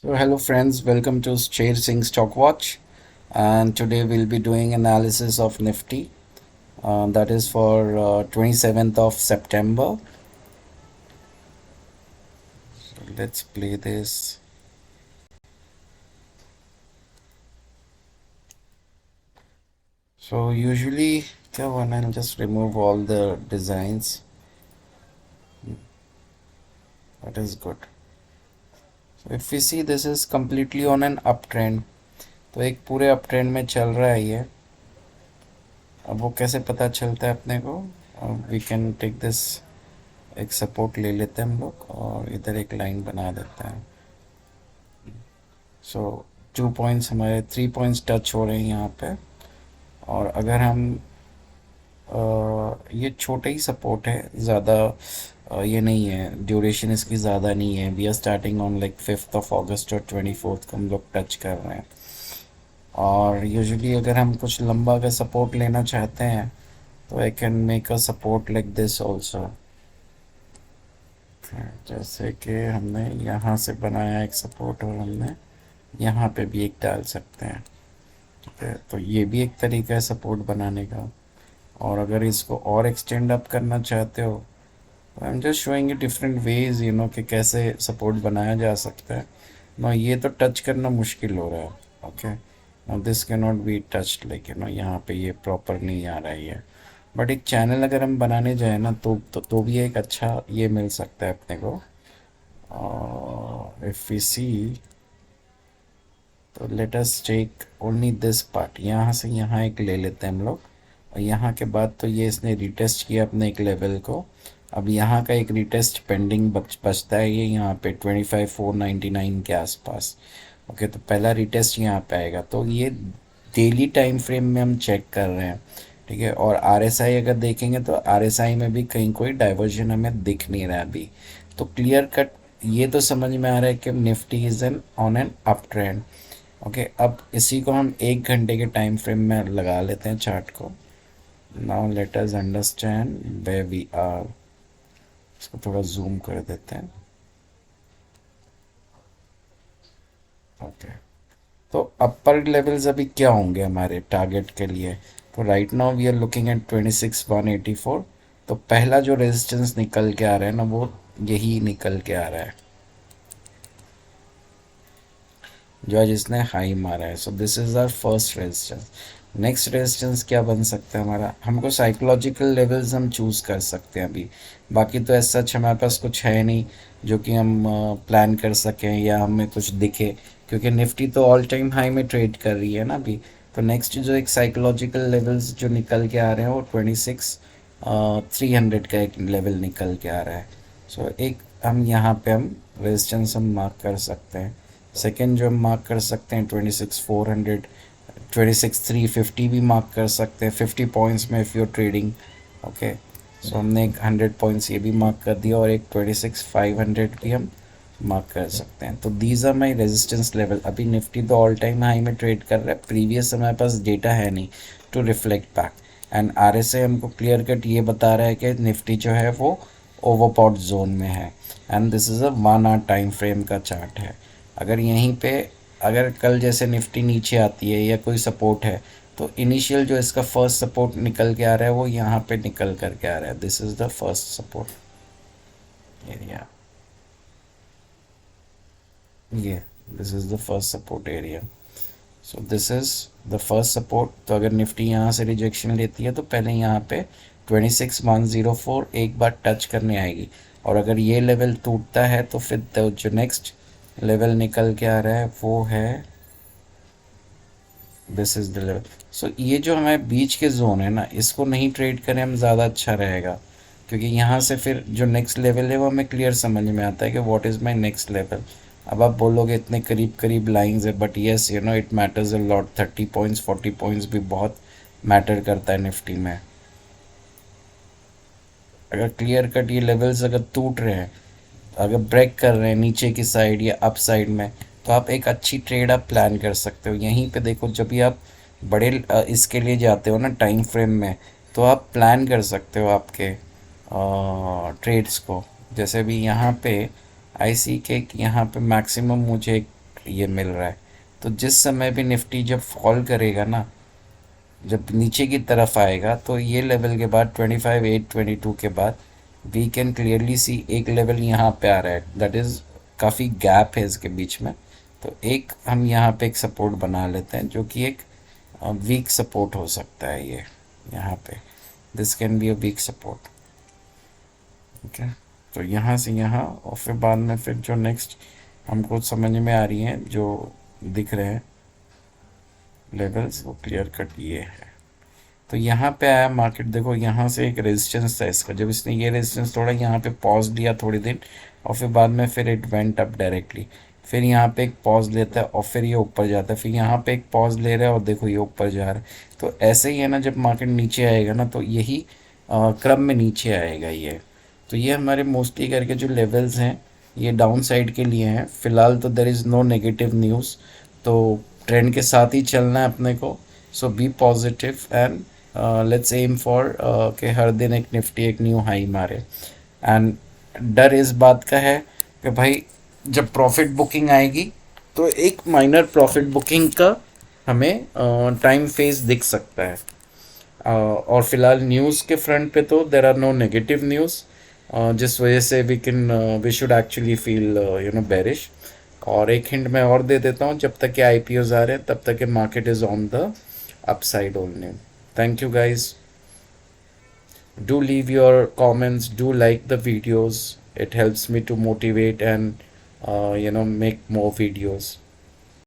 So hello friends, welcome to Chair Singh Stock Watch, and today we'll be doing analysis of Nifty. That is for 27th of September. So let's play this. So usually, क्या हुआ ना, I'll just remove all the designs. That is good. So if we see, this is completely on an uptrend. तो एक पूरे uptrend में चल रहा है ये. अब वो कैसे पता चलता है अपने को? We can take this. एक सपोर्ट ले लेते हैं हम लोग और इधर एक लाइन बना देते हैं. सो 2 पॉइंट्स, हमारे 3 पॉइंट्स टच हो रहे हैं यहाँ पे. और अगर हम ये छोटे ही सपोर्ट है, ज़्यादा ये नहीं है, ड्यूरेशन इसकी ज़्यादा नहीं है. We are starting on like 5 और 24 को हम लोग टच कर रहे हैं. और यूजुअली अगर हम कुछ लंबा का सपोर्ट लेना चाहते हैं तो I can make a support like this also. जैसे कि हमने यहाँ से बनाया एक सपोर्ट और हमने यहाँ पे भी एक डाल सकते हैं. ठीक है, तो ये भी एक तरीका है सपोर्ट बनाने का. और अगर इसको और एक्सटेंड अप करना चाहते हो तो I am just showing you different ways कि कैसे सपोर्ट बनाया जा सकता है ना. ये तो टच करना मुश्किल हो रहा है. Okay, now this can not be touched, like यहाँ पे ये प्रॉपर नहीं आ रहा है ये. बट एक चैनल अगर हम बनाने जाए ना तो भी एक अच्छा ये मिल सकता है अपने को. इफ वी सी, तो let us take only this part. यहाँ से यहाँ एक ले लेते हैं हम लोग. और यहाँ के बाद तो ये इसने रिटेस्ट किया अपने एक लेवल को. अब यहाँ का एक रिटेस्ट पेंडिंग बचता है, ये यहाँ पे 25,499 के आसपास. ओके, तो पहला रिटेस्ट यहाँ पे आएगा. तो ये डेली टाइम फ्रेम में हम चेक कर रहे हैं. ठीक है, और आरएसआई अगर देखेंगे तो आरएसआई में भी कहीं कोई डाइवर्जन हमें दिख नहीं रहा अभी. तो क्लियर कट ये तो समझ में आ रहा है कि Nifty is an on an up trend. Okay, अब इसी को हम 1 घंटे के टाइम फ्रेम में लगा लेते हैं चार्ट को. Now let us understand where we are. इसको थोड़ा जूम कर देते हैं. ओके, तो अपर लेवल्स अभी क्या होंगे हमारे टारगेट के लिए? तो right now we are looking at 26,184. तो पहला जो रेजिस्टेंस निकल के आ रहा है ना, वो यही निकल के आ रहा है जो आज इसने हाई मारा है. So this is our first resistance. Next resistance क्या बन सकता है हमारा? हमको साइकोलॉजिकल लेवल्स हम चूज़ कर सकते हैं अभी. बाकी तो ऐसा सच हमारे पास कुछ है नहीं जो कि हम प्लान कर सकें या हमें कुछ दिखे, क्योंकि निफ्टी तो ऑल टाइम हाई में ट्रेड कर रही है ना अभी. तो नेक्स्ट जो एक साइकोलॉजिकल लेवल्स जो निकल के आ रहे हैं वो 26,300 का एक लेवल निकल के आ रहा है. सो एक हम यहाँ पे हम रेजिस्टेंस हम मार्क कर सकते हैं. सेकेंड जो हम मार्क कर सकते हैं 26,400, 26,350 भी मार्क कर सकते हैं 50 पॉइंट्स में इफ़ यू ट्रेडिंग. ओके, सो हमने एक 100 पॉइंट्स ये भी मार्क कर दिया और एक 26,500 भी हम मार्क कर सकते हैं. तो these are my resistance level. अभी निफ्टी तो ऑल टाइम हाई में ट्रेड कर रहा है. प्रीवियस हमारे पास डेटा है नहीं to reflect back. And RSI हमको क्लियर कट ये बता रहा है कि निफ्टी जो है वो ओवरबॉट जोन में है. And this is a 1 hour time frame का चार्ट है. अगर यहीं पे अगर कल जैसे निफ्टी नीचे आती है या कोई सपोर्ट है तो इनिशियल जो इसका फर्स्ट सपोर्ट निकल के आ रहा है वो यहाँ पे निकल करके आ रहा है. This is the first support area. ये this is the first support area. So this is the first support. तो अगर निफ्टी यहाँ से रिजेक्शन लेती है तो पहले यहाँ पे 26,104 एक बार टच करने आएगी. और अगर ये लेवल टूटता है तो फिर जो नेक्स्ट लेवल निकल के आ रहा है वो है दिस इज़ द लेवल. सो ये जो हमारे बीच के जोन है ना, इसको नहीं ट्रेड करें हम, ज़्यादा अच्छा रहेगा. क्योंकि यहाँ से फिर जो नेक्स्ट लेवल है वो हमें क्लियर समझ में आता है कि what is my next level. अब आप बोलोगे इतने करीब करीब लाइंस है, but yes it matters a lot. 30 points 40 points भी बहुत मैटर करता है निफ्टी में. अगर क्लियर कट ये लेवल्स अगर टूट रहे हैं, अगर ब्रेक कर रहे हैं नीचे की साइड या अप साइड में, तो आप एक अच्छी ट्रेड आप प्लान कर सकते हो. यहीं पे देखो, जब भी आप बड़े इसके लिए जाते हो ना टाइम फ्रेम में, तो आप प्लान कर सकते हो आपके ट्रेड्स को. जैसे भी यहाँ पे आई सी के यहाँ पे मैक्सिमम मुझे एक ये मिल रहा है। तो जिस समय भी निफ्टी जब फॉल करेगा ना, जब नीचे की तरफ आएगा, तो ये लेवल के बाद 25,822 के बाद वी कैन क्लियरली सी एक लेवल यहाँ पे आ रहा है, दैट इज़ काफ़ी गैप है इसके बीच में। तो एक हम यहाँ पे एक सपोर्ट बना लेते हैं जो कि एक वीक सपोर्ट हो सकता है। ये यहाँ पे this can be a weak support. Okay, तो यहाँ से यहाँ और फिर बाद में फिर जो नेक्स्ट हमको समझ में आ रही हैं जो दिख रहे हैं लेवल्स, वो क्लियर कट ये है। तो यहाँ पे आया मार्केट, देखो यहाँ से एक रेजिस्टेंस था इसका, जब इसने ये रेजिस्टेंस तोड़ा यहाँ पे पॉज लिया थोड़ी देर और फिर बाद में फिर इट वेंट अप डायरेक्टली। फिर यहाँ पे एक पॉज लेता है और फिर ये ऊपर जाता है, फिर यहाँ पे एक पॉज ले रहा है और देखो ये ऊपर जा रहा है। तो ऐसे ही है ना, जब मार्केट नीचे आएगा ना तो यही क्रम में नीचे आएगा ये। तो ये हमारे मोस्टली करके जो लेवल्स हैं ये डाउन साइड के लिए हैं फिलहाल। तो there is no negative news, तो ट्रेंड के साथ ही चलना है अपने को। So be positive and let's aim for कि हर दिन एक निफ्टी एक न्यू हाई मारे। एंड डर इस बात का है कि भाई जब प्रॉफिट बुकिंग आएगी तो एक माइनर प्रॉफिट बुकिंग का हमें टाइम फेज दिख सकता है। और फिलहाल न्यूज़ के फ्रंट पे तो there are no negative news, जिस वजह से we should actually feel bearish. और एक हिंट मैं और दे देता हूँ, जब तक के IPOs आ रहे हैं तब तक के market is on the upside only. Thank you guys. Do leave your comments. Do like the videos. It helps me to motivate and make more videos.